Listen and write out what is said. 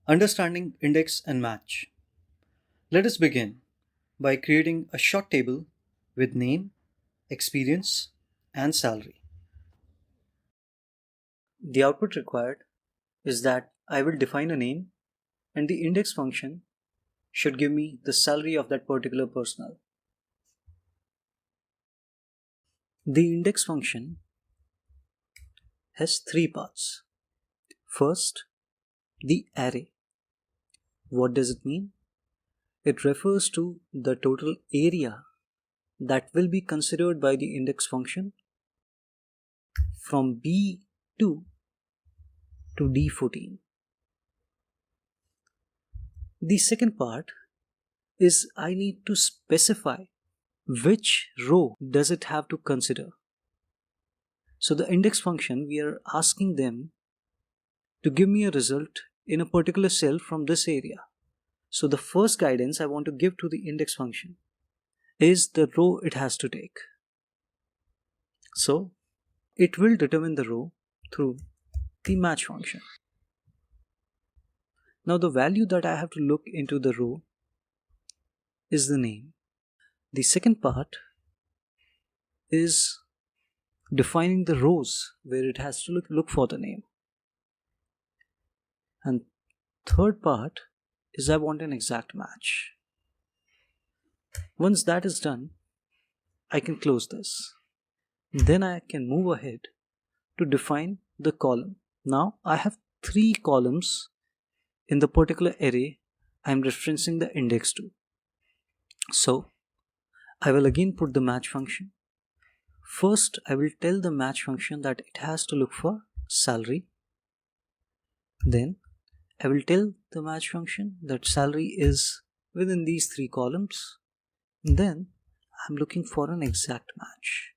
Understanding index and match. Let us begin by creating a short table with name, experience, and salary. The output required is that I will define a name and the index function should give me the salary of that particular personnel. The index function has three parts. First, the array. What does it mean? It refers to the total area that will be considered by the index function from B2 to D14. The second part is I need to specify which row does it have to consider. So the index function, we are asking them to give me a result in a particular cell from this area. So the first guidance I want to give to the index function is the row it has to take. So it will determine the row through the match function. Now the value that I have to look into the row is the name. The second part is defining the rows where it has to look for the name. And third part is I want an exact match. Once that is done, I can close this. Then I can move ahead to define the column. Now I have three columns in the particular array I am referencing the index to. So I will again put the match function. First, I will tell the match function that it has to look for salary. Then I will tell the match function that salary is within these three columns. Then I'm looking for an exact match.